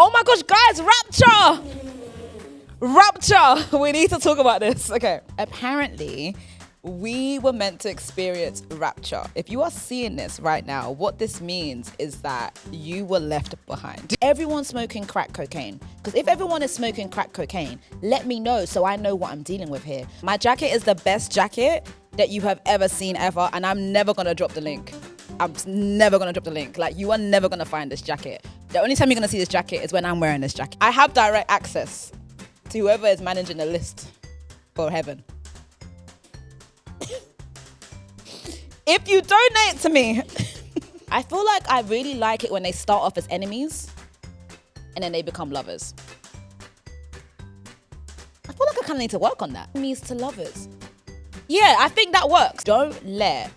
Oh my gosh, guys, Rapture. We need to talk about this. Okay. Apparently, we were meant to experience rapture. If you are seeing this right now, what this means is that you were left behind. Everyone's smoking crack cocaine. Because if everyone is smoking crack cocaine, let me know so I know what I'm dealing with here. My jacket is the best jacket that you have ever seen ever, and I'm never gonna drop the link. I'm never gonna drop the link. Like, you are never gonna find this jacket. The only time you're gonna see this jacket is when I'm wearing this jacket. I have direct access to whoever is managing the list for heaven. If you donate to me, I feel like I really like it when they start off as enemies and then they become lovers. I feel like I kind of need to work on that. Enemies to lovers. Yeah, I think that works. Don't let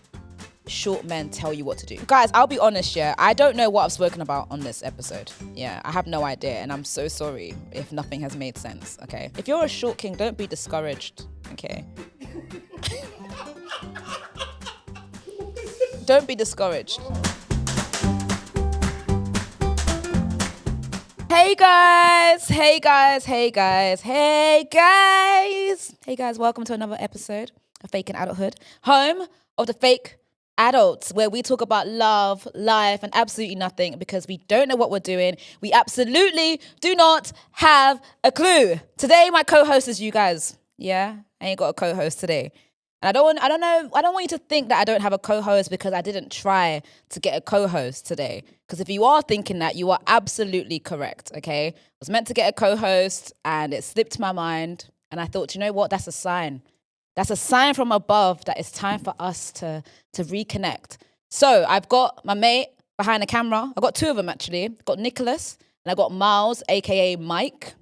short men tell you what to do. Guys, I'll be honest, yeah, I don't know what I've spoken about on this episode. Yeah, I have no idea, and I'm so sorry if nothing has made sense, okay? If you're a short king, don't be discouraged, okay? Don't be discouraged. Hey guys, welcome to another episode of Faking Adulthood, home of the fake adults, where we talk about love, life, and absolutely nothing because we don't know what we're doing. We absolutely do not have a clue. Today, my co-host is you guys. Yeah, I ain't got a co-host today. And I don't want you to think that I don't have a co-host because I didn't try to get a co-host today. Because if you are thinking that, you are absolutely correct, okay? I was meant to get a co-host and it slipped my mind. And I thought, you know what? That's a sign. That's a sign from above that it's time for us to reconnect. So I've got my mate behind the camera. I've got two of them, actually. I've got Nicholas and I've got Miles, a.k.a. Mike.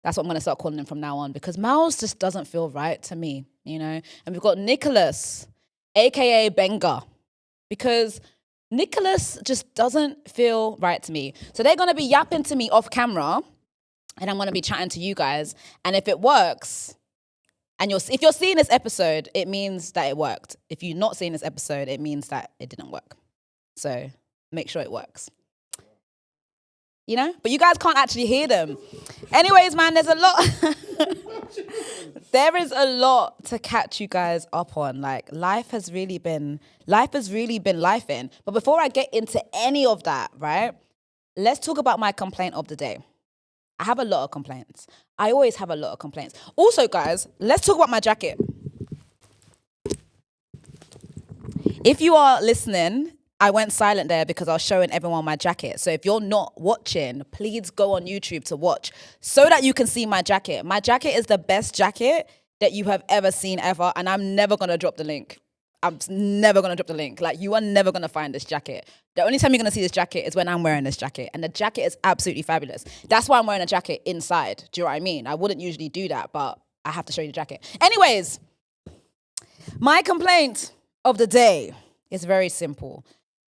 That's what I'm going to start calling him from now on because Miles just doesn't feel right to me, you know? And we've got Nicholas, a.k.a. Benga, because Nicholas just doesn't feel right to me. So they're going to be yapping to me off camera and I'm going to be chatting to you guys. And if it works, and if you're seeing this episode, it means that it worked. If you're not seeing this episode, it means that it didn't work. So make sure it works. You know? But you guys can't actually hear them. Anyways, man, there's a lot. There is a lot to catch you guys up on. Like, life has really been lifing. But before I get into any of that, right, let's talk about my complaint of the day. I have a lot of complaints. I always have a lot of complaints. Also, guys, let's talk about my jacket. If you are listening, I went silent there because I was showing everyone my jacket. So if you're not watching, please go on YouTube to watch so that you can see my jacket. My jacket is the best jacket that you have ever seen ever, and I'm never going to drop the link. I'm never going to drop the link. Like, you are never going to find this jacket. The only time you're going to see this jacket is when I'm wearing this jacket, and the jacket is absolutely fabulous. That's why I'm wearing a jacket inside. Do you know what I mean? I wouldn't usually do that, but I have to show you the jacket. Anyways, my complaint of the day is very simple.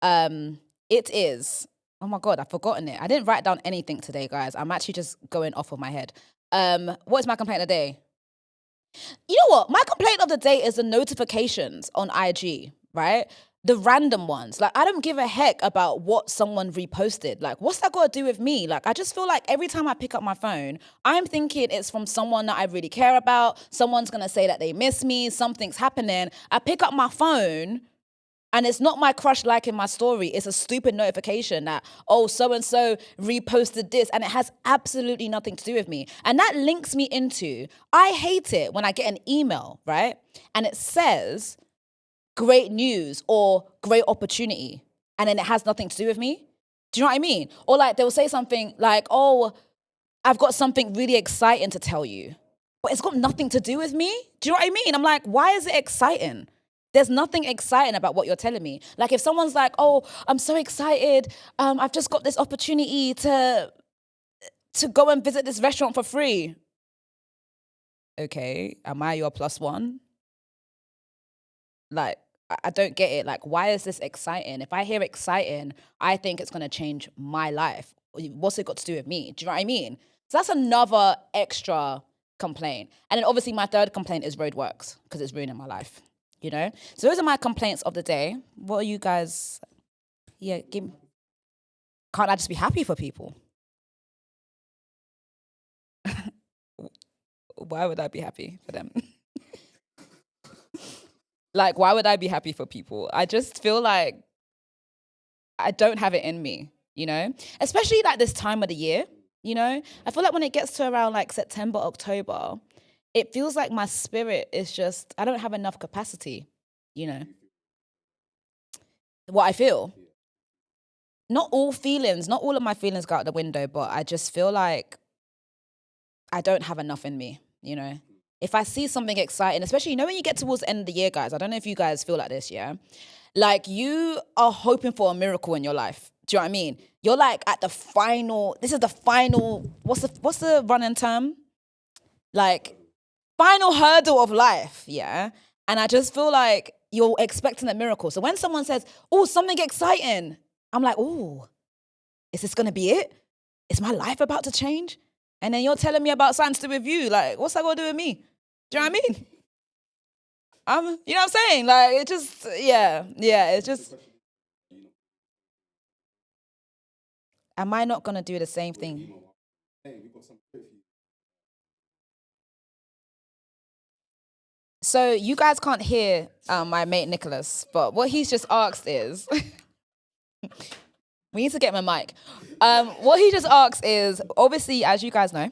It is, oh my God, I've forgotten it. I didn't write down anything today, guys. I'm actually just going off of my head. What is my complaint of the day? You know what? My complaint of the day is the notifications on IG, right? The random ones. Like, I don't give a heck about what someone reposted. Like, what's that got to do with me? Like, I just feel like every time I pick up my phone, I'm thinking it's from someone that I really care about. Someone's going to say that they miss me. Something's happening. I pick up my phone and it's not my crush liking my story. It's a stupid notification that, oh, so-and-so reposted this, and it has absolutely nothing to do with me. And that links me into, I hate it when I get an email, right? And it says, great news or great opportunity, and then it has nothing to do with me. Do you know what I mean? Or like they'll say something like, oh, I've got something really exciting to tell you, but it's got nothing to do with me. Do you know what I mean? I'm like, why is it exciting? There's nothing exciting about what you're telling me. Like, if someone's like, oh, I'm so excited, I've just got this opportunity to go and visit this restaurant for free. Okay, am I your plus one? Like, I don't get it. Like, why is this exciting? If I hear exciting, I think it's going to change my life. What's it got to do with me? Do you know what I mean? So that's another extra complaint. And then obviously my third complaint is roadworks because it's ruining my life. You know? So those are my complaints of the day. What are you guys? Yeah, can't I just be happy for people? why would I be happy for them? Like, why would I be happy for people? I just feel like I don't have it in me, especially like this time of the year, I feel like when it gets to around like September, October, it feels like my spirit is just, I don't have enough capacity, what I feel. Not all of my feelings go out the window, but I just feel like I don't have enough in me, If I see something exciting, especially, when you get towards the end of the year, guys, I don't know if you guys feel like this, yeah? Like, you are hoping for a miracle in your life. Do you know what I mean? You're like at the final, this is the final, what's the running term? Like, final hurdle of life, yeah? And I just feel like you're expecting a miracle. So when someone says, oh, something exciting, I'm like, oh, is this going to be it? Is my life about to change? And then you're telling me about something to do with you. Like, what's that got to do with me? Do you know what I mean? You know what I'm saying? Like, it just, yeah, it's just, am I not going to do the same thing? So you guys can't hear my mate Nicholas, but what he's just asked is, we need to get my mic. What he just asked is, obviously, as you guys know,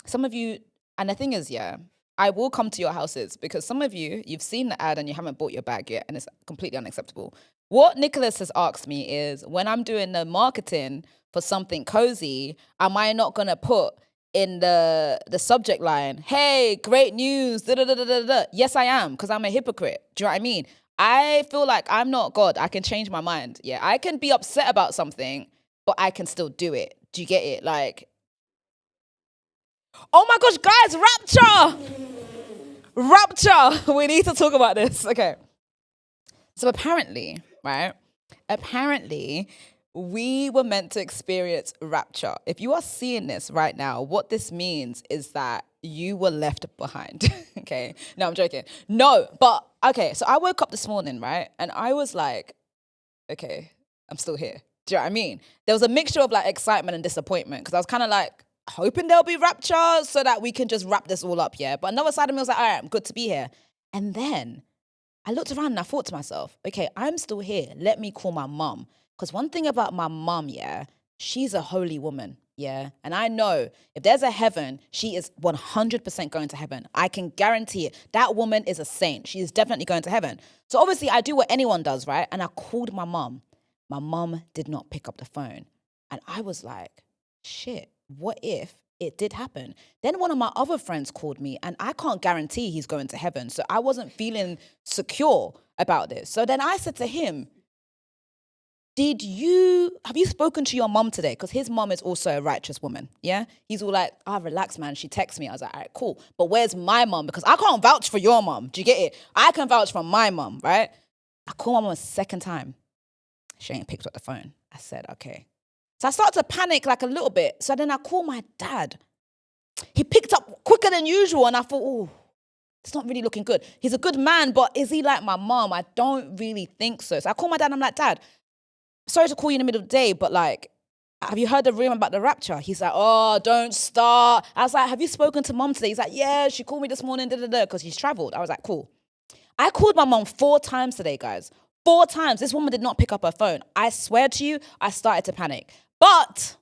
some of you, and the thing is, yeah, I will come to your houses because some of you, you've seen the ad and you haven't bought your bag yet, and it's completely unacceptable. What Nicholas has asked me is, when I'm doing the marketing for something cozy, am I not going to put in the subject line, hey, great news, da da da da da? Yes, I am, because I'm a hypocrite. Do you know what I mean? I feel like I'm not God. I can change my mind. Yeah, I can be upset about something, but I can still do it. Do you get it? Like, oh my gosh, guys, Rapture. We need to talk about this. Okay. So apparently, right? Apparently, we were meant to experience rapture. If you are seeing this right now, what this means is that you were left behind. Okay. No, I'm joking. No, but okay. So I woke up this morning, right? And I was like, okay, I'm still here. Do you know what I mean? There was a mixture of like excitement and disappointment because I was kind of like hoping there'll be rapture so that we can just wrap this all up, yeah? But another side of me was like, all right, I'm good to be here. And then I looked around and I thought to myself, okay, I'm still here. Let me call my mum. Because one thing about my mum, yeah, she's a holy woman, yeah? And I know if there's a heaven, she is 100% going to heaven. I can guarantee it. That woman is a saint. She is definitely going to heaven. So obviously I do what anyone does, right? And I called my mum. My mum did not pick up the phone. And I was like, shit, what if it did happen? Then one of my other friends called me and I can't guarantee he's going to heaven. So I wasn't feeling secure about this. So then I said to him, have you spoken to your mum today? Because his mum is also a righteous woman, yeah? He's all like, relax, man. She texts me. I was like, all right, cool. But where's my mum? Because I can't vouch for your mum. Do you get it? I can vouch for my mum, right? I called my mum a second time. She ain't picked up the phone. I said, okay. So I started to panic like a little bit. So then I called my dad. He picked up quicker than usual. And I thought, oh, it's not really looking good. He's a good man, but is he like my mom? I don't really think so. So I called my dad and I'm like, Dad, sorry to call you in the middle of the day, but like, have you heard the rumor about the rapture? He's like, oh, don't start. I was like, have you spoken to mom today? He's like, yeah, she called me this morning, because he's traveled. I was like, cool. I called my mom 4 times today, guys. 4 times. This woman did not pick up her phone. I swear to you, I started to panic. But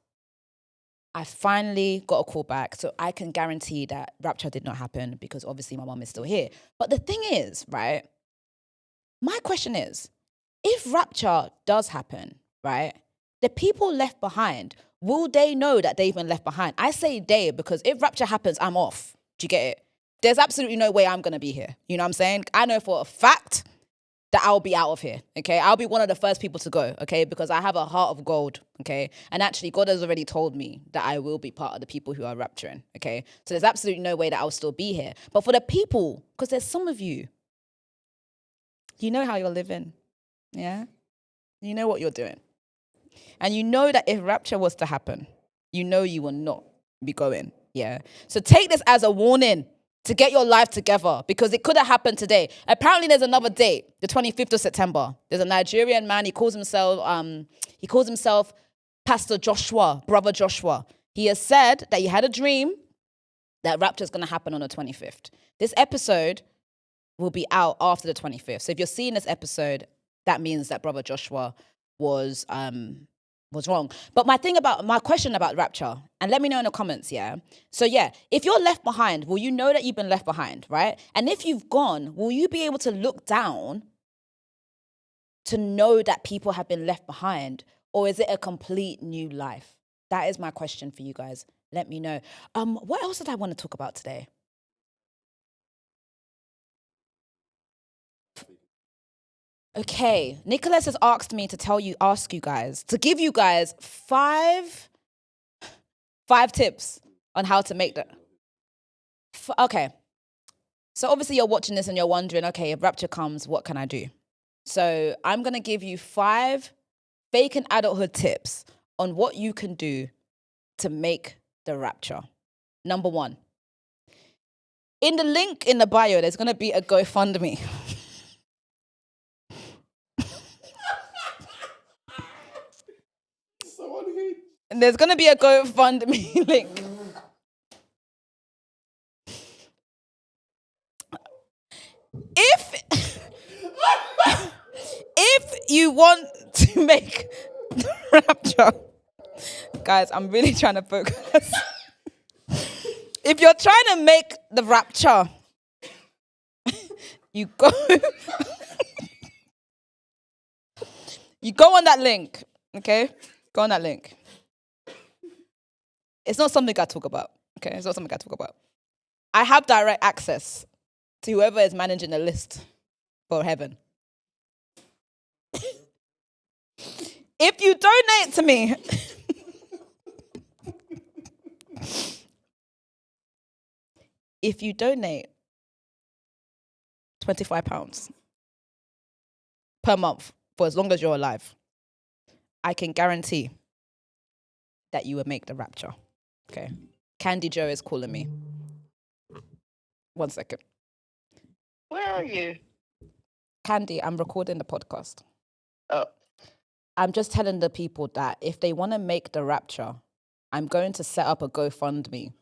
I finally got a call back, so I can guarantee that rapture did not happen because obviously my mom is still here. But the thing is, right, my question is, if rapture does happen, right, the people left behind, will they know that they've been left behind? I say they because if rapture happens, I'm off. Do you get it? There's absolutely no way I'm going to be here. You know what I'm saying? I know for a fact that I'll be out of here, okay? I'll be one of the first people to go, okay? Because I have a heart of gold, okay? And actually, God has already told me that I will be part of the people who are rapturing, okay? So there's absolutely no way that I'll still be here. But for the people, because there's some of you, you know how you're living, yeah? You know what you're doing. And you know that if rapture was to happen, you know you will not be going, yeah? So take this as a warning to get your life together because it could have happened today. Apparently there's another date, the 25th of September. There's a Nigerian man, he calls himself Pastor Joshua, Brother Joshua. He has said that he had a dream that Rapture is going to happen on the 25th. This episode will be out after the 25th. So if you're seeing this episode, that means that Brother Joshua was wrong. But my question about Rapture, and let me know in the comments, yeah? So yeah, if you're left behind, will you know that you've been left behind, right? And if you've gone, will you be able to look down to know that people have been left behind? Or is it a complete new life? That is my question for you guys. Let me know. What else did I want to talk about today? Okay, Nicholas has asked me to give you guys five tips on how to make that. Okay, so obviously you're watching this and you're wondering, okay, if Rapture comes, what can I do? So I'm going to give you 5 faking adulthood tips on what you can do to make the Rapture. Number 1, in the link in the bio, there's going to be a GoFundMe. And there's going to be a GoFundMe link. If you want to make the Rapture, guys, I'm really trying to focus. If you're trying to make the Rapture, you go on that link, okay? Go on that link. It's not something I talk about, okay? It's not something I talk about. I have direct access to whoever is managing the list for heaven. If you donate to me, if you donate £25 per month for as long as you're alive, I can guarantee that you will make the Rapture. Okay. Candy Joe is calling me. 1 second. Where are you? Candy, I'm recording the podcast. Oh. I'm just telling the people that if they want to make the Rapture, I'm going to set up a GoFundMe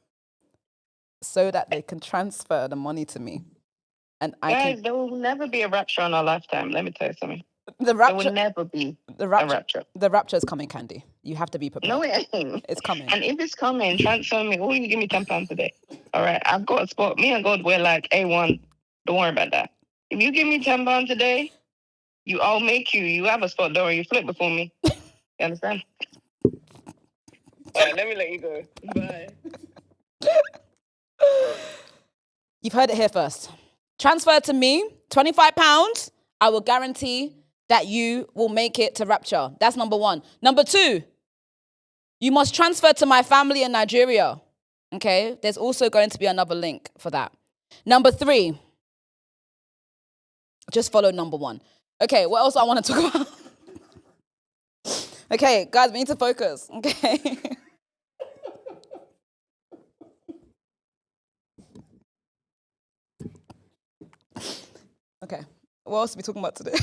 so that they can transfer the money to me. And Guys, there will never be a Rapture in our lifetime. Let me tell you something. The Rapture, there will never be a Rapture. The Rapture is coming, Candy. You have to be prepared. No, it ain't. It's coming. And if it's coming, transfer me. Or you give me £10 today. All right, I've got a spot. Me and God, we're like A1. Don't worry about that. If you give me £10 today, I'll make you. You have a spot. Don't worry. You flip before me. You understand? All right, let me let you go. Bye. You've heard it here first. Transfer to me, £25. I will guarantee that you will make it to Rapture. That's number 1. Number 2, you must transfer to my family in Nigeria. Okay? There's also going to be another link for that. Number 3, just follow number 1. Okay, what else I want to talk about? Okay, guys, we need to focus. Okay. Okay, what else are we talking about today?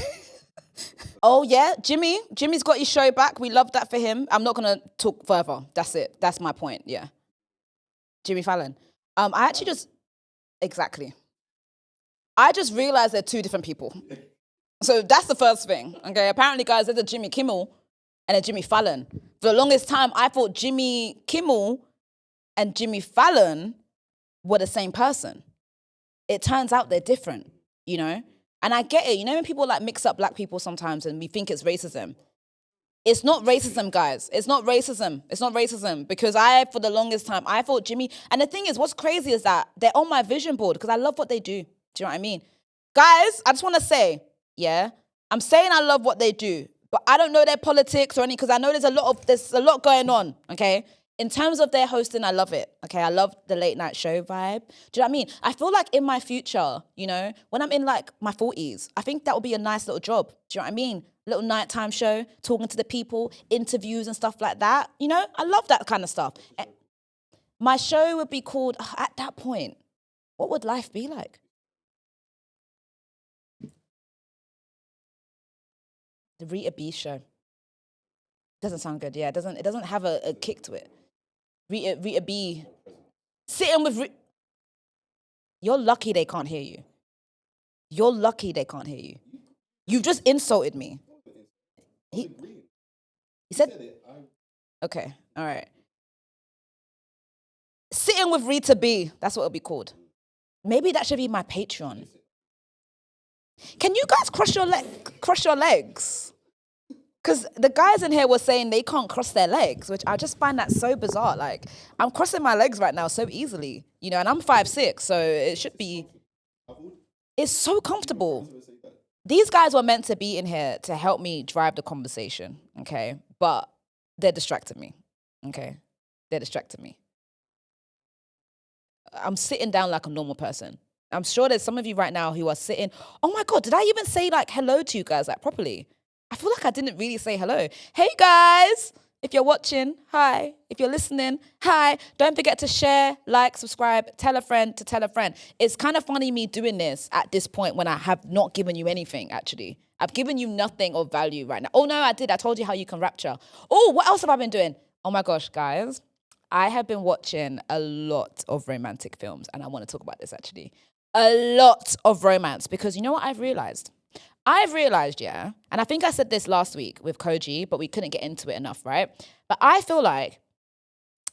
Oh, yeah, Jimmy's got his show back. We love that for him. I'm not going to talk further. That's it. That's my point, yeah. Jimmy Fallon. I just realized they're 2 different people. So that's the first thing, okay? Apparently, guys, there's a Jimmy Kimmel and a Jimmy Fallon. For the longest time, I thought Jimmy Kimmel and Jimmy Fallon were the same person. It turns out they're different, you know? And I get it. You know when people like mix up black people sometimes and we think it's racism? It's not racism, guys. It's not racism. It's not racism. Because for the longest time, I thought Jimmy... And the thing is, what's crazy is that they're on my vision board because I love what they do. Do you know what I mean? Guys, I just want to say, yeah, I'm saying I love what they do, but I don't know their politics or anything because I know there's a lot going on, okay? In terms of their hosting, I love it, okay? I love the late night show vibe. Do you know what I mean? I feel like in my future, you know, when I'm in like my 40s, I think that would be a nice little job. Do you know what I mean? Little nighttime show, talking to the people, interviews and stuff like that. You know, I love that kind of stuff. My show would be called, at that point, what would life be like? The Rita B show. Doesn't sound good, yeah. It doesn't have a kick to it. Rita B. Sitting with You're lucky they can't hear you. You're lucky they can't hear you. You've just insulted me. He said, okay, all right. Sitting with Rita B. That's what it'll be called. Maybe that should be my Patreon. Can you guys cross your legs? Because the guys in here were saying they can't cross their legs, which I just find that so bizarre. Like, I'm crossing my legs right now so easily, and I'm 5'6", so it should be. It's so comfortable. These guys were meant to be in here to help me drive the conversation, okay? But they're distracting me, okay? They're distracting me. I'm sitting down like a normal person. I'm sure there's some of you right now who are sitting, oh my God, did I even say like hello to you guys like properly? I feel like I didn't really say hello. Hey guys, if you're watching, hi. If you're listening, hi. Don't forget to share, like, subscribe, tell a friend to tell a friend. It's kind of funny me doing this at this point when I have not given you anything, actually. I've given you nothing of value right now. Oh no, I did. I told you how you can rapture. Oh, what else have I been doing? Oh my gosh, guys. I have been watching a lot of romantic films, and I want to talk about this actually. A lot of romance, because you know what I've realized? Yeah, and I think I said this last week with Koji, but we couldn't get into it enough, right? But I feel like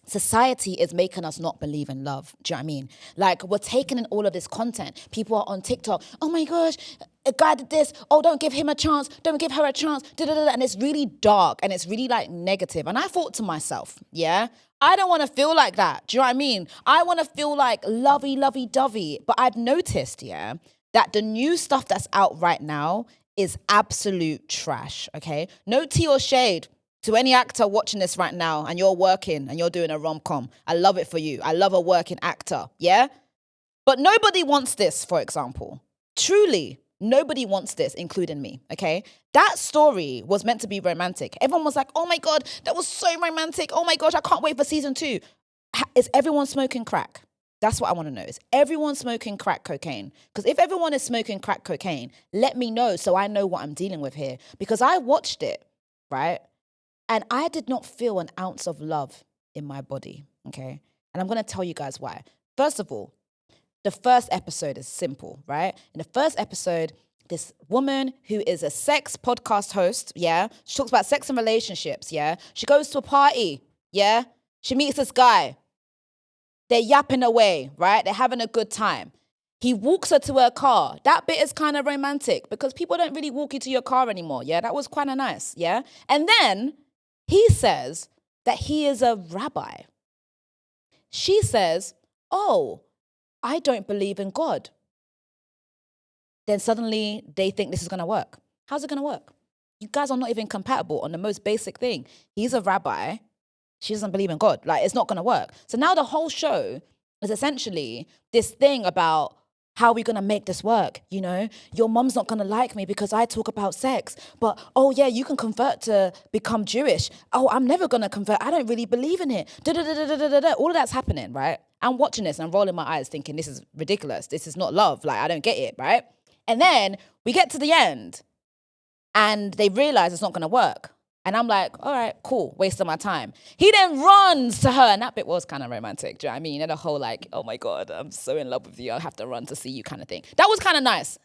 society is making us not believe in love. Do you know what I mean? Like, we're taking in all of this content. People are on TikTok. Oh my gosh, a guy did this. Oh, don't give him a chance. Don't give her a chance. Da-da-da-da. And it's really dark and it's really like negative. And I thought to myself, yeah, I don't want to feel like that. Do you know what I mean? I want to feel like lovey-dovey. But I've noticed, yeah, that the new stuff that's out right now is absolute trash, okay? No tea or shade to any actor watching this right now and you're working and you're doing a rom-com. I love it for you. I love a working actor, yeah? But nobody wants this, for example. Truly, nobody wants this, including me, okay? That story was meant to be romantic. Everyone was like, oh my God, that was so romantic. Oh my gosh, I can't wait for season 2. Is everyone smoking crack? That's what I want to know. Is everyone smoking crack cocaine? Because if everyone is smoking crack cocaine, let me know so I know what I'm dealing with here. Because I watched it, right? And I did not feel an ounce of love in my body, okay? And I'm going to tell you guys why. First of all, the first episode is simple, right? In the first episode, this woman who is a sex podcast host, yeah? She talks about sex and relationships, yeah? She goes to a party, yeah? She meets this guy. They're yapping away, right? They're having a good time. He walks her to her car. That bit is kind of romantic because people don't really walk you to your car anymore, yeah? That was kind of nice, yeah? And then he says that he is a rabbi. She says, oh, I don't believe in God. Then suddenly they think this is going to work. How's it going to work? You guys are not even compatible on the most basic thing. He's a rabbi. She doesn't believe in God. Like, it's not going to work. So now the whole show is essentially this thing about how are we going to make this work? You know, your mom's not going to like me because I talk about sex. But, oh, yeah, you can convert to become Jewish. Oh, I'm never going to convert. I don't really believe in it. Da-da-da-da-da-da-da. All of that's happening, right? I'm watching this and I'm rolling my eyes thinking this is ridiculous. This is not love. Like, I don't get it, right? And then we get to the end and they realize it's not going to work. And I'm like, all right, cool, wasting my time. He then runs to her, and that bit was kind of romantic, do you know what I mean? And the whole like, oh my God, I'm so in love with you, I'll have to run to see you kind of thing. That was kind of nice.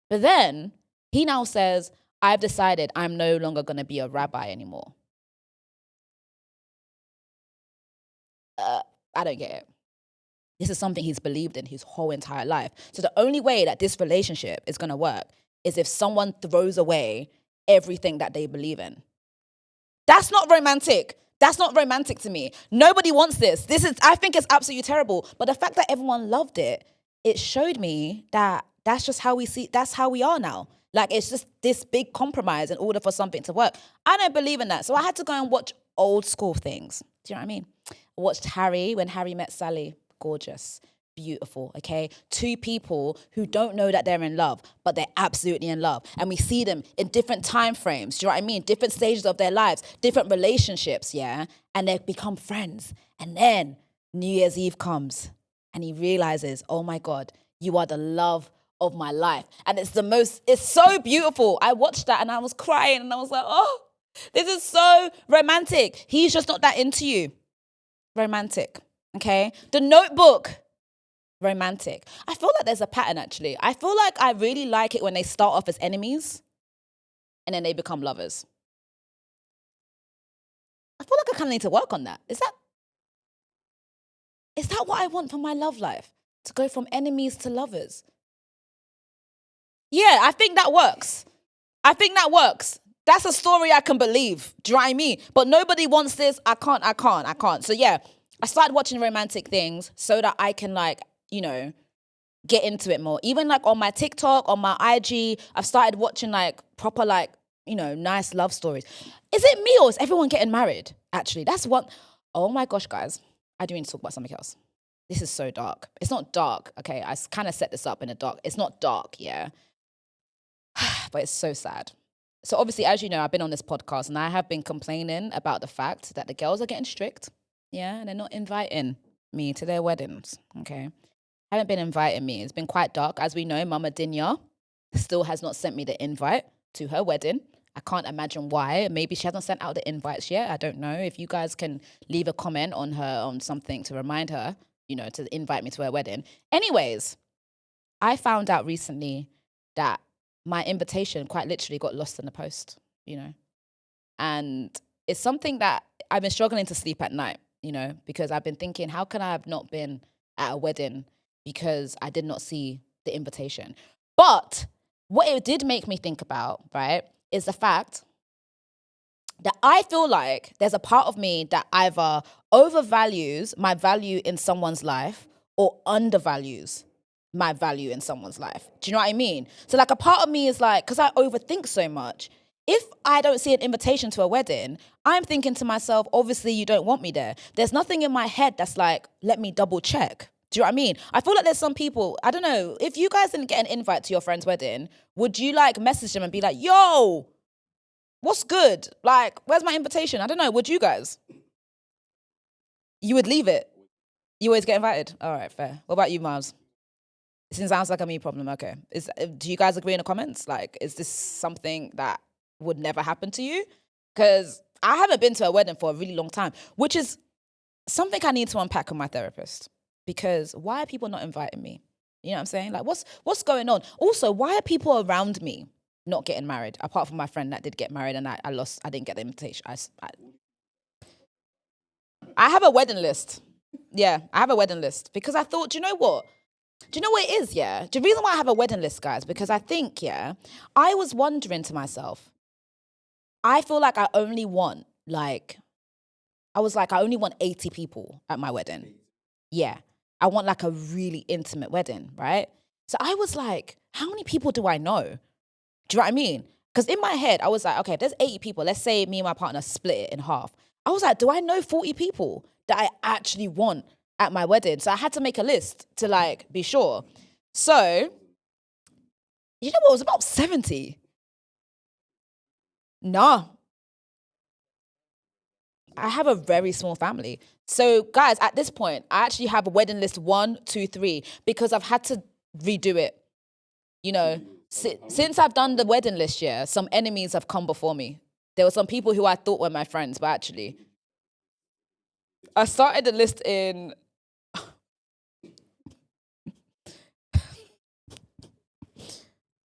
But then he now says, I've decided I'm no longer going to be a rabbi anymore. I don't get it. This is something he's believed in his whole entire life. So the only way that this relationship is going to work is if someone throws away everything that they believe in. That's not romantic. That's not romantic to me. Nobody wants this. I think it's absolutely terrible. But the fact that everyone loved it, it showed me that that's just how that's how we are now. Like, it's just this big compromise in order for something to work. I don't believe in that. So I had to go and watch old school things. Do you know what I mean? I watched Harry when Harry met Sally. Gorgeous. Beautiful, okay? Two people who don't know that they're in love, but they're absolutely in love. And we see them in different time frames, do you know what I mean? Different stages of their lives, different relationships, yeah? And they become friends. And then New Year's Eve comes and he realizes, oh my God, you are the love of my life. And it's so beautiful. I watched that and I was crying and I was like, oh, this is so romantic. He's just not that into you. Romantic, okay? The Notebook. romantic. I feel like there's a pattern, actually. I feel like I really like it when they start off as enemies and then they become lovers. I feel like I kind of need to work on that. Is that what I want for my love life? To go from enemies to lovers? Yeah, I think that works. That's a story I can believe. Do you know what I mean? But nobody wants this. I can't. So yeah, I started watching romantic things so that I can get into it more. Even like on my TikTok, on my IG, I've started watching like proper nice love stories. Is it me or is everyone getting married? Actually, that's what. Oh my gosh, guys, I do need to talk about something else. This is so dark. It's not dark, okay? I kind of set this up in a dark. It's not dark, yeah. But it's so sad. So obviously, as you know, I've been on this podcast and I have been complaining about the fact that the girls are getting strict. Yeah, and they're not inviting me to their weddings, okay? Haven't been inviting me. It's been quite dark. As we know, Mama Dinya still has not sent me the invite to her wedding. I can't imagine why. Maybe she hasn't sent out the invites yet. I don't know. If you guys can leave a comment on something to remind her, to invite me to her wedding. Anyways, I found out recently that my invitation quite literally got lost in the post, and it's something that I've been struggling to sleep at night, because I've been thinking, how can I have not been at a wedding because I did not see the invitation? But what it did make me think about, right, is the fact that I feel like there's a part of me that either overvalues my value in someone's life or undervalues my value in someone's life. Do you know what I mean? So like a part of me is like, because I overthink so much, if I don't see an invitation to a wedding, I'm thinking to myself, obviously you don't want me there. There's nothing in my head that's like, let me double check. Do you know what I mean? I feel like there's some people, I don't know, if you guys didn't get an invite to your friend's wedding, would you like message them and be like, yo, what's good? Like, where's my invitation? I don't know. Would you guys? You would leave it. You always get invited. All right, fair. What about you, Miles? It sounds like a me problem. Okay. Do you guys agree in the comments? Like, is this something that would never happen to you? Because I haven't been to a wedding for a really long time, which is something I need to unpack with my therapist. Because why are people not inviting me? You know what I'm saying? Like, what's going on? Also, why are people around me not getting married? Apart from my friend that did get married and I didn't get the invitation. I have a wedding list. Yeah, I have a wedding list because I thought, do you know what? Do you know what it is, yeah? The reason why I have a wedding list, guys, because I think, yeah, I was wondering to myself, I feel like I only want, I only want 80 people at my wedding. Yeah. I want like a really intimate wedding, right? So I was like, how many people do I know? Do you know what I mean? Because in my head, I was like, okay, if there's 80 people, let's say me and my partner split it in half. I was like, do I know 40 people that I actually want at my wedding? So I had to make a list to be sure. So, you know what? It was about 70. Nah. I have a very small family. So, guys, at this point, I actually have a wedding list 1, 2, 3 because I've had to redo it. Since I've done the wedding list, yeah, some enemies have come before me. There were some people who I thought were my friends, but actually, I started the list in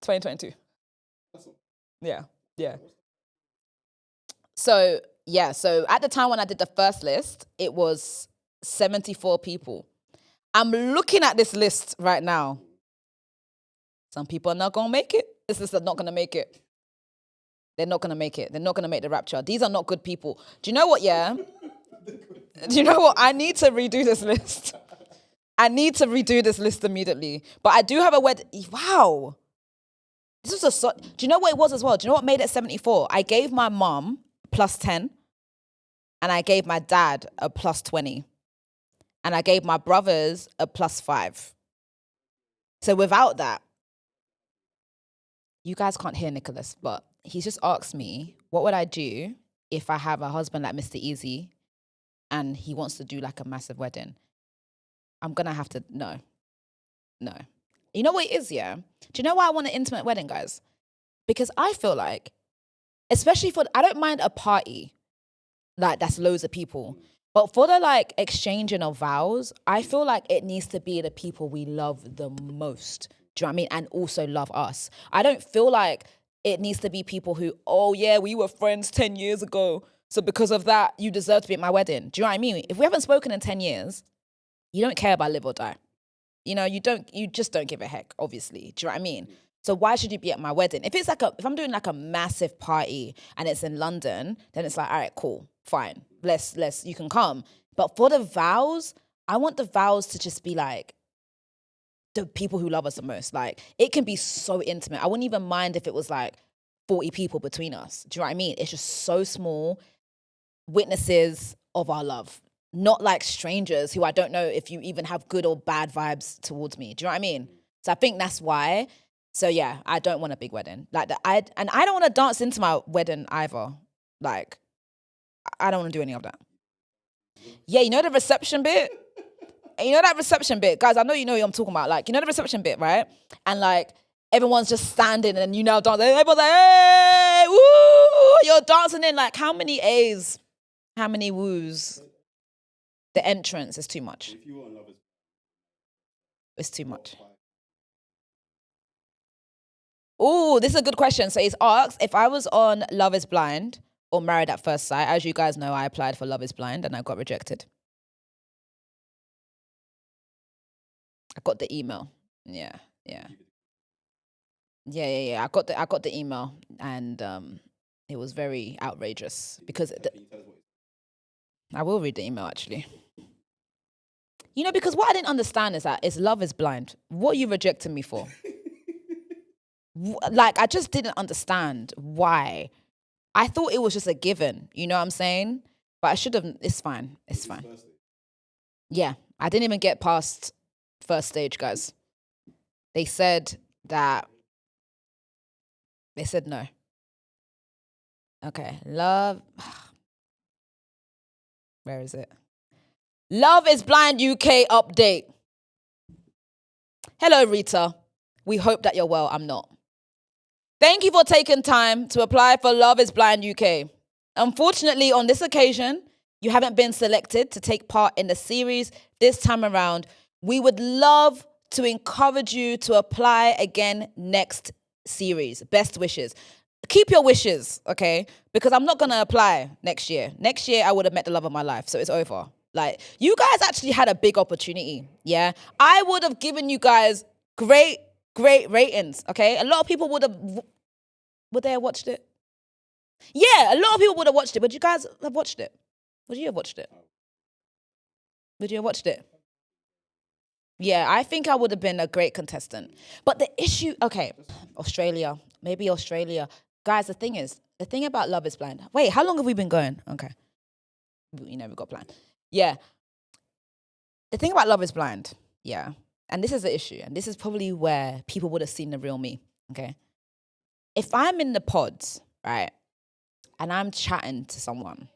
2022. Yeah. So at the time when I did the first list, it was 74 people. I'm looking at this list right now. Some people are not going to make it. This is not going to make it. They're not going to make it. They're not going to make the rapture. These are not good people. Do you know what, yeah? Do you know what? I need to redo this list. I need to redo this list immediately. But I do have a wedding. Wow. This was do you know what it was as well? Do you know what made it 74? I gave my mom plus 10 and I gave my dad a plus 20 and I gave my brothers a plus 5. So without that, you guys can't hear Nicholas, but he's just asked me, what would I do if I have a husband like Mr. Easy and he wants to do like a massive wedding? I'm going to have to, no. You know what it is, yeah? Do you know why I want an intimate wedding, guys? Because I feel like, especially I don't mind a party, like that's loads of people. But for the like exchanging of vows, I feel like it needs to be the people we love the most. Do you know what I mean? And also love us. I don't feel like it needs to be people who, oh yeah, we were friends 10 years ago. So because of that, you deserve to be at my wedding. Do you know what I mean? If we haven't spoken in 10 years, you don't care about live or die. You know, you just don't give a heck, obviously. Do you know what I mean? So why should you be at my wedding? If if I'm doing like a massive party and it's in London, then it's like, all right, cool, fine. You can come. But for the vows, I want the vows to just be like the people who love us the most. Like, it can be so intimate. I wouldn't even mind if it was like 40 people between us. Do you know what I mean? It's just so small. Witnesses of our love, not like strangers who I don't know if you even have good or bad vibes towards me. Do you know what I mean? So I think that's why. So yeah, I don't want a big wedding. Like I don't want to dance into my wedding either. Like, I don't want to do any of that. Yeah, you know the reception bit? You know that reception bit? Guys, I know you know what I'm talking about. Like, you know the reception bit, right? And like, everyone's just standing and you now dancing. Everyone's like, hey, woo! You're dancing in like, how many A's? How many woos? The entrance is too much. If you want lovers, It's too much. Oh, this is a good question. So he's asked if I was on Love is Blind or Married at First Sight. As you guys know, I applied for Love is Blind and I got rejected. I got the email. Yeah. I got the email and it was very outrageous because I will read the email actually. You know, because what I didn't understand is that Love is Blind. What are you rejecting me for? Like, I just didn't understand why. I thought it was just a given, you know what I'm saying? But I should have, it's fine. It's fine. Yeah, I didn't even get past first stage, guys. They said no. Okay, love. Where is it? Love is Blind UK update. Hello, Rita. We hope that you're well. I'm not. Thank you for taking time to apply for Love is Blind UK. Unfortunately, on this occasion, you haven't been selected to take part in the series this time around. We would love to encourage you to apply again next series. Best wishes. Keep your wishes, okay? Because I'm not going to apply next year. Next year, I would have met the love of my life, so it's over. Like, you guys actually had a big opportunity, yeah? I would have given you guys great ratings, okay? A lot of people would they have watched it? Yeah, a lot of people would have watched it. Would you guys have watched it? Would you have watched it? Would you have watched it? Yeah, I think I would have been a great contestant. But the issue, okay, maybe Australia. Guys, the thing about Love is Blind. Wait, how long have we been going? Okay. We got planned. Yeah. The thing about Love is Blind, yeah, and this is the issue, and this is probably where people would have seen the real me, okay? If I'm in the pods, right, and I'm chatting to someone,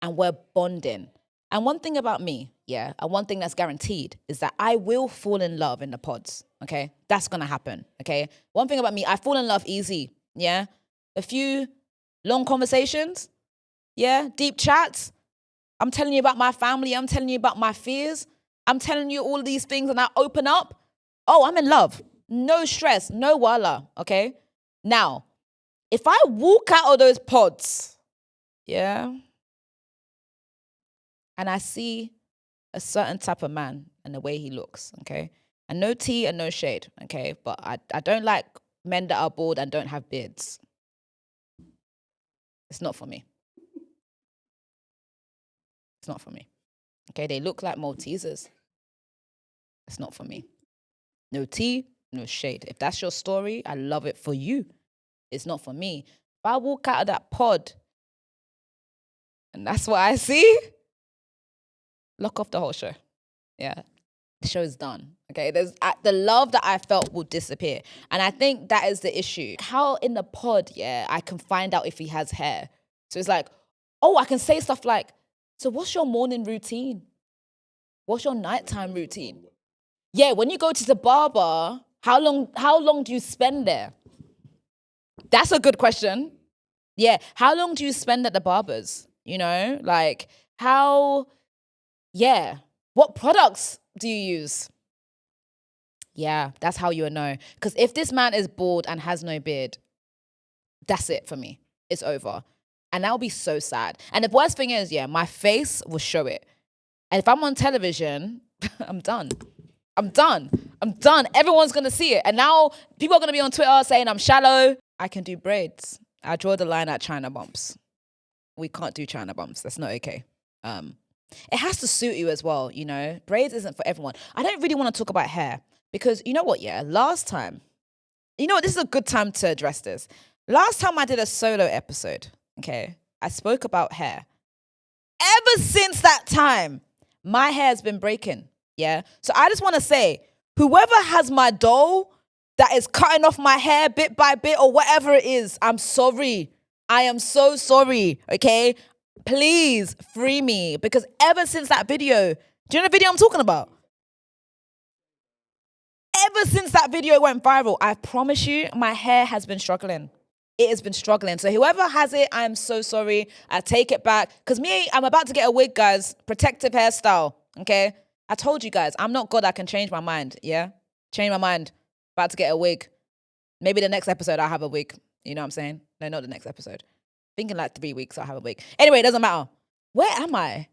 and we're bonding, and one thing about me, yeah, and one thing that's guaranteed is that I will fall in love in the pods, okay? That's gonna happen, okay? One thing about me, I fall in love easy, yeah? A few long conversations, yeah, deep chats. I'm telling you about my family. I'm telling you about my fears. I'm telling you all of these things and I open up. Oh, I'm in love. No stress, no wala, okay? Now, if I walk out of those pods, yeah, and I see a certain type of man and the way he looks, okay? And no tea and no shade, okay? But I don't like men that are bald and don't have beards. It's not for me. It's not for me. Okay, they look like Maltesers. It's not for me. No tea, no shade. If that's your story, I love it for you. It's not for me. If I walk out of that pod and that's what I see, lock off the whole show. Yeah, the show is done. Okay, the love that I felt will disappear. And I think that is the issue. How in the pod, yeah, I can find out if he has hair. So it's like, oh, I can say stuff like, so what's your morning routine? What's your nighttime routine? Yeah, when you go to the barber, how long do you spend there? That's a good question. Yeah, how long do you spend at the barbers? You know, like how Yeah. What products do you use? Yeah, that's how you know. Because if this man is bald and has no beard, that's it for me. It's over. And that would be so sad. And the worst thing is, yeah, my face will show it. And if I'm on television, I'm done. I'm done. I'm done. Everyone's going to see it. And now people are going to be on Twitter saying I'm shallow. I can do braids. I draw the line at China bumps. We can't do China bumps. That's not okay. It has to suit you as well, you know. Braids isn't for everyone. I don't really want to talk about hair because you know what, yeah? Last time, you know what, this is a good time to address this. Last time I did a solo episode, okay, I spoke about hair. Ever since that time, my hair has been breaking, yeah? So I just want to say, whoever has my doll that is cutting off my hair bit by bit or whatever it is, I'm sorry. I am so sorry, okay? Please free me because ever since that video, do you know the video I'm talking about? Ever since that video went viral, I promise you, my hair has been struggling. It has been struggling. So whoever has it, I'm so sorry. I take it back. Because me, I'm about to get a wig, guys. Protective hairstyle, okay? I told you guys, I'm not God. I can change my mind, yeah? Change my mind. About to get a wig. Maybe the next episode I'll have a wig. You know what I'm saying? No, not the next episode. Thinking like 3 weeks I'll have a wig. Anyway, it doesn't matter. Where am I?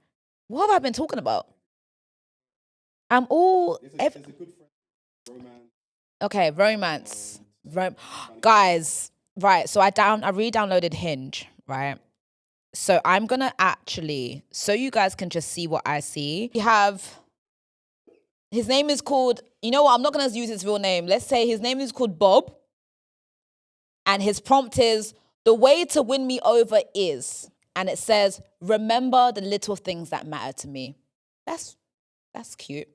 What have I been talking about? I'm all... It's a good friend. Romance. Okay, romance. Guys, right, so I re-downloaded Hinge, right? So I'm gonna actually, so you guys can just see what I see. We have, his name is called, you know what, I'm not gonna use his real name. Let's say his name is called Bob. And his prompt is, the way to win me over is, and it says, remember the little things that matter to me. That's cute.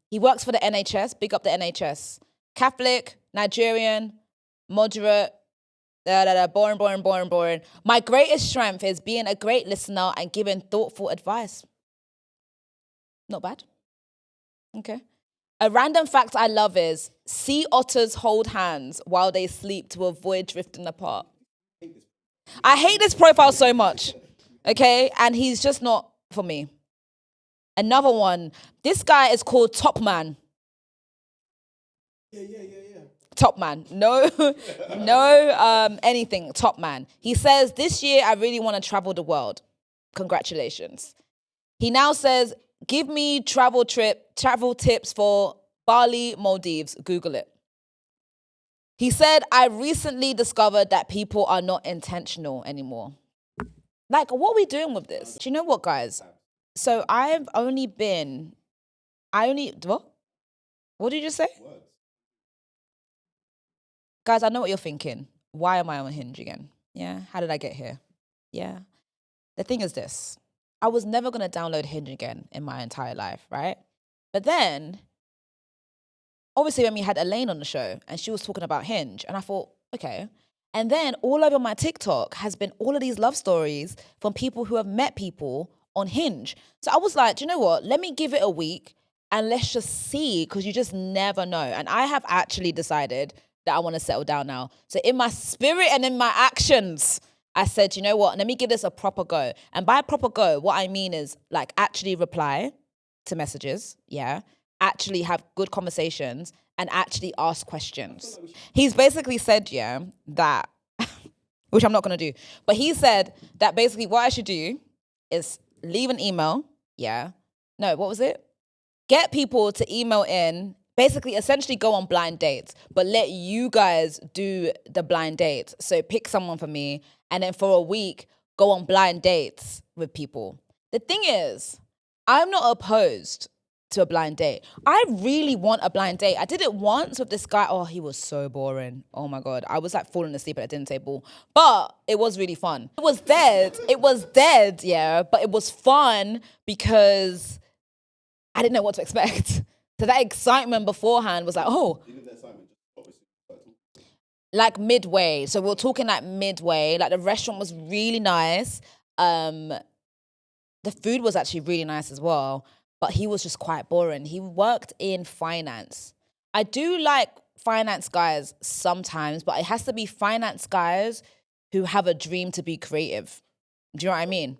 He works for the NHS, big up the NHS. Catholic, Nigerian, moderate, boring. My greatest strength is being a great listener and giving thoughtful advice. Not bad. Okay. A random fact I love is sea otters hold hands while they sleep to avoid drifting apart. I hate this profile so much, okay? And he's just not for me. Another one. This guy is called Top Man. Yeah. Top Man. No, anything. Top Man. He says, this year I really want to travel the world. Congratulations. He now says, give me travel tips for Bali, Maldives. Google it. He said, I recently discovered that people are not intentional anymore. Like, what are we doing with this? Do you know what, guys? So what? What did you just say? Words. Guys, I know what you're thinking. Why am I on Hinge again? Yeah, how did I get here? Yeah. The thing is this. I was never going to download Hinge again in my entire life, right? But then, obviously when we had Elaine on the show and she was talking about Hinge and I thought, okay. And then all over my TikTok has been all of these love stories from people who have met people on Hinge. So I was like, do you know what? Let me give it a week and let's just see, because you just never know. And I have actually decided that I want to settle down now. So in my spirit and in my actions, I said, you know what? Let me give this a proper go. And by proper go, what I mean is like actually reply to messages, yeah? Actually have good conversations and actually ask questions. He's basically said, yeah, that, which I'm not going to do, but he said that basically what I should do is leave an email, yeah? No, what was it? Get people to email in, basically essentially go on blind dates, but let you guys do the blind dates. So pick someone for me and then for a week, go on blind dates with people. The thing is, I'm not opposed to a blind date. I really want a blind date. I did it once with this guy. Oh, he was so boring. Oh my God. I was like falling asleep at a dinner table, but it was really fun. It was dead, yeah, but it was fun because I didn't know what to expect. So that excitement beforehand was like, oh. Like midway. So we were talking like midway. Like the restaurant was really nice. The food was actually really nice as well. But he was just quite boring. He worked in finance. I do like finance guys sometimes, but it has to be finance guys who have a dream to be creative. Do you know what I mean?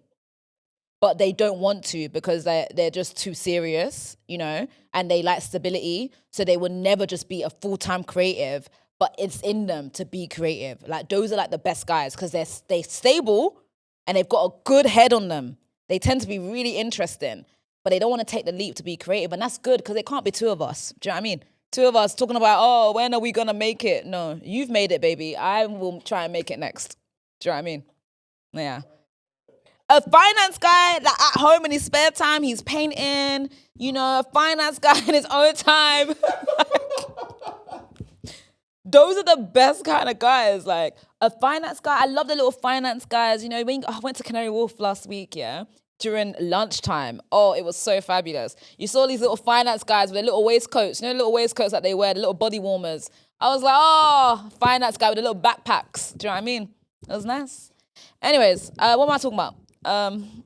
but they don't want to because they're just too serious, you know, and they like stability. So they will never just be a full-time creative, but it's in them to be creative. Like those are like the best guys because they're stable and they've got a good head on them. They tend to be really interesting, but they don't want to take the leap to be creative. And that's good because it can't be two of us. Do you know what I mean? Two of us talking about, oh, when are we going to make it? No, you've made it, baby. I will try and make it next. Do you know what I mean? Yeah. A finance guy that at home in his spare time, he's painting, you know, a finance guy in his own time. Those are the best kind of guys. Like a finance guy. I love the little finance guys. You know, I went to Canary Wharf last week, yeah, during lunchtime. Oh, it was so fabulous. You saw these little finance guys with their little waistcoats. You know, little waistcoats that they wear, the little body warmers. I was like, oh, finance guy with the little backpacks. Do you know what I mean? It was nice. Anyways, what am I talking about? I'm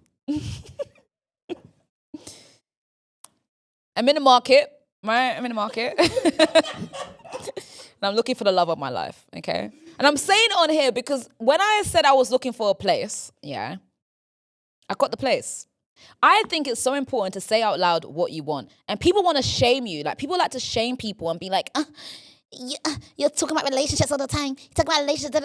in the market, right? I'm in the market. And I'm looking for the love of my life, okay? And I'm saying it on here because when I said I was looking for a place, yeah, I got the place. I think it's so important to say out loud what you want. And people want to shame you. Like, people like to shame people and be like, you're talking about relationships all the time. You talk about relationships,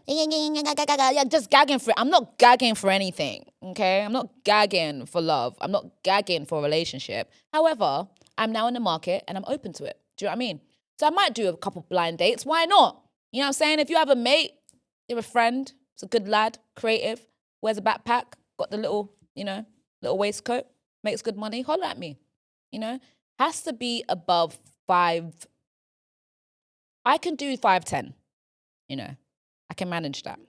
You're just gagging for it. I'm not gagging for anything, okay? I'm not gagging for love. I'm not gagging for a relationship. However, I'm now in the market and I'm open to it. Do you know what I mean? So I might do a couple blind dates. Why not? You know what I'm saying? If you have a mate, you're a friend, it's a good lad, creative, wears a backpack, got the little, you know, little waistcoat, makes good money, holler at me. You know? Has to be above 5. I can do 5'10", you know. I can manage that.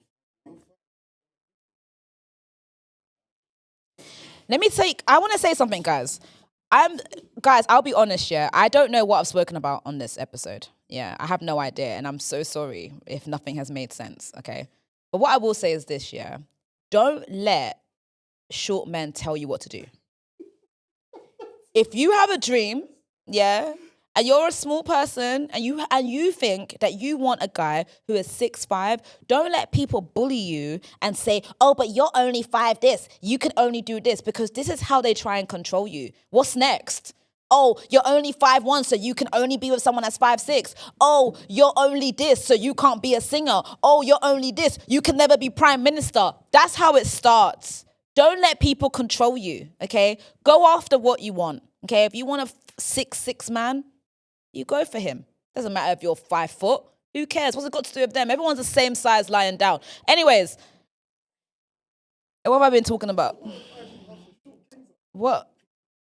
I want to say something, guys. I'll be honest, yeah. I don't know what I've spoken about on this episode. Yeah, I have no idea. And I'm so sorry if nothing has made sense, okay? But what I will say is this, yeah. Don't let short men tell you what to do. If you have a dream, yeah, and you're a small person and you think that you want a guy who is 6'5", don't let people bully you and say, oh, but you're only 5 this. You can only do this, because this is how they try and control you. What's next? Oh, you're only 5'1", so you can only be with someone that's 5'6". Oh, you're only this, so you can't be a singer. Oh, you're only this, you can never be prime minister. That's how it starts. Don't let people control you, okay? Go after what you want, okay? If you want a 6'6" man, you go for him. Doesn't matter if you're 5 foot. Who cares? What's it got to do with them? Everyone's the same size lying down. Anyways, what have I been talking about? What?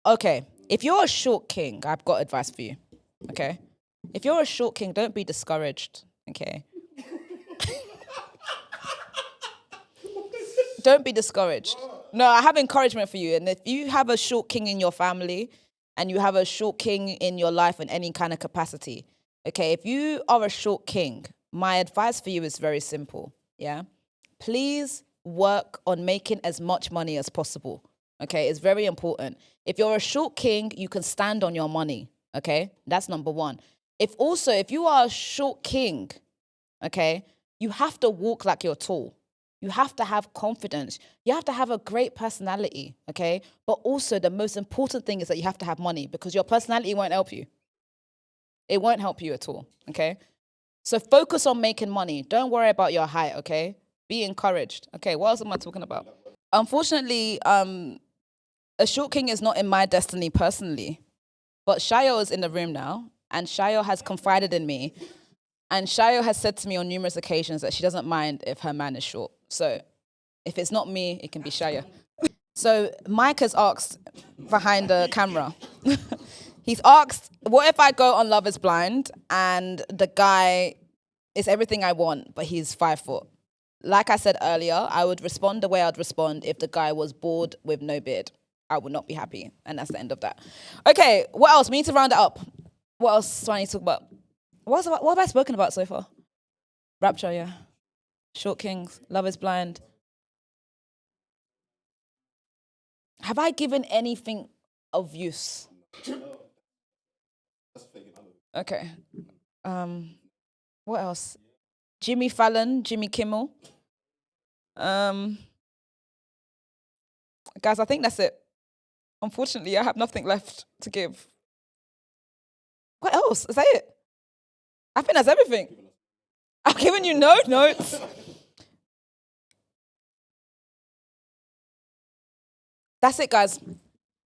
Okay. If you're a short king, I've got advice for you, okay? If you're a short king, don't be discouraged, okay? Don't be discouraged. No, I have encouragement for you. And if you have a short king in your family and you have a short king in your life in any kind of capacity, okay, if you are a short king, my advice for you is very simple, yeah? Please work on making as much money as possible, okay? It's very important. If you're a short king, you can stand on your money, okay? That's number one. If you are a short king, okay, you have to walk like you're tall. You have to have confidence. You have to have a great personality, okay? But also the most important thing is that you have to have money, because your personality won't help you. It won't help you at all, okay? So focus on making money. Don't worry about your height, okay? Be encouraged. Okay, what else am I talking about? Unfortunately, a short king is not in my destiny personally, but Shayo is in the room now, and Shayo has confided in me. And Shayo has said to me on numerous occasions that she doesn't mind if her man is short. So if it's not me, it can be Shayo. So Mike has asked behind the camera, he's asked, what if I go on Love is Blind and the guy is everything I want, but he's 5 foot? Like I said earlier, I would respond the way I'd respond if the guy was bored with no beard. I would not be happy. And that's the end of that. Okay, what else? We need to round it up. What else do I need to talk about? What have I spoken about so far? Rapture, yeah. Short Kings, Love is Blind. Have I given anything of use? Okay. What else? Jimmy Fallon, Jimmy Kimmel. Guys, I think that's it. Unfortunately, I have nothing left to give. What else? Is that it? I think that's everything. I've given you no notes. That's it, guys.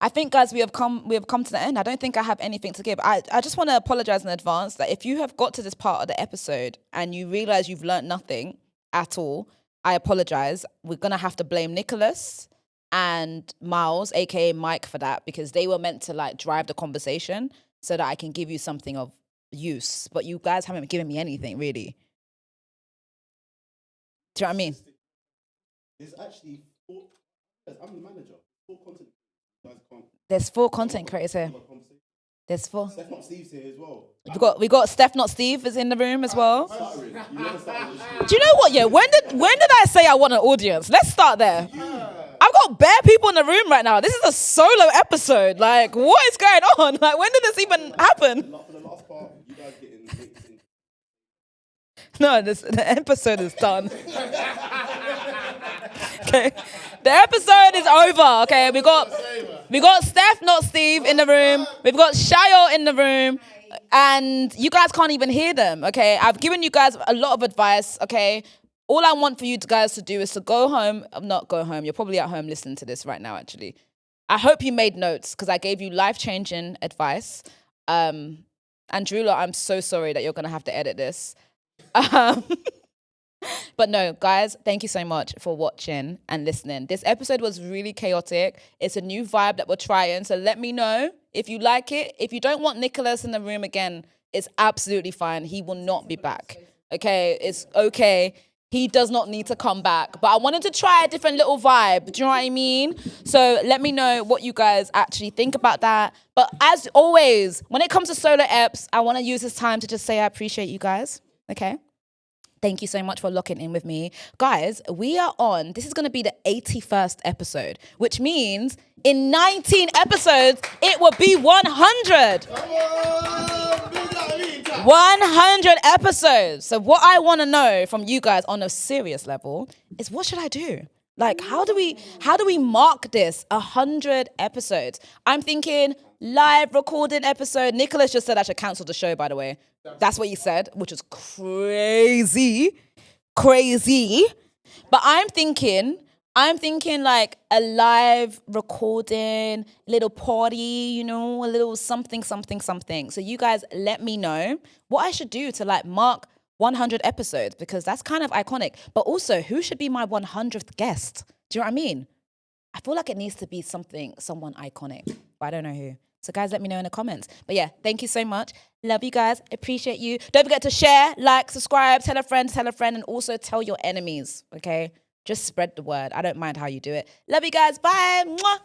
I think, guys, we have come to the end. I don't think I have anything to give. I just want to apologize in advance that if you have got to this part of the episode and you realize you've learned nothing at all, I apologize. We're going to have to blame Nicholas and Miles, aka Mike, for that, because they were meant to like drive the conversation so that I can give you something of use. But you guys haven't given me anything, really. Do you know what I mean? There's actually four. I'm the manager. Four content. Guys can't. There's 4 content creators here. There's 4. Steph not Steve's here as well. We got Steph not Steve is in the room as well. Stuttering. You never started this. Do you know what? Yeah, when did I say I want an audience? Let's start there. I've got bare people in the room right now. This is a solo episode. Like, what is going on? Like, when did this even happen? For the last part, you guys getting mixed in. No, the episode is done. Okay, the episode is over. Okay, we got Steph, not Steve, in the room. We've got Shayo in the room, and you guys can't even hear them. Okay, I've given you guys a lot of advice. Okay, all I want for you guys to do is to go home. Not go home. You're probably at home listening to this right now. Actually, I hope you made notes because I gave you life-changing advice. Andrula, I'm so sorry that you're gonna have to edit this. But no, guys, thank you so much for watching and listening. This episode was really chaotic. It's a new vibe that we're trying. So let me know if you like it. If you don't want Nicholas in the room again, it's absolutely fine. He will not be back. Okay, it's okay. He does not need to come back. But I wanted to try a different little vibe. Do you know what I mean? So let me know what you guys actually think about that. But as always, when it comes to solo eps, I want to use this time to just say I appreciate you guys. Okay? Thank you so much for locking in with me. Guys, this is going to be the 81st episode, which means in 19 episodes, it will be 100. 100 episodes. So what I want to know from you guys on a serious level is what should I do? Like, how do we mark this 100 episodes? I'm thinking live recorded episode. Nicholas just said I should cancel the show, by the way. That's what he said, which is crazy. But I'm thinking like a live recording, little party, a little something. So you guys let me know what I should do to like mark 100 episodes, because that's kind of iconic. But also, who should be my 100th guest? Do you know what I mean? I feel like it needs to be someone iconic, but I don't know who. So guys, let me know in the comments. But yeah, thank you so much. Love you guys. Appreciate you. Don't forget to share, like, subscribe, tell a friend, and also tell your enemies, okay? Just spread the word. I don't mind how you do it. Love you guys. Bye. Mwah.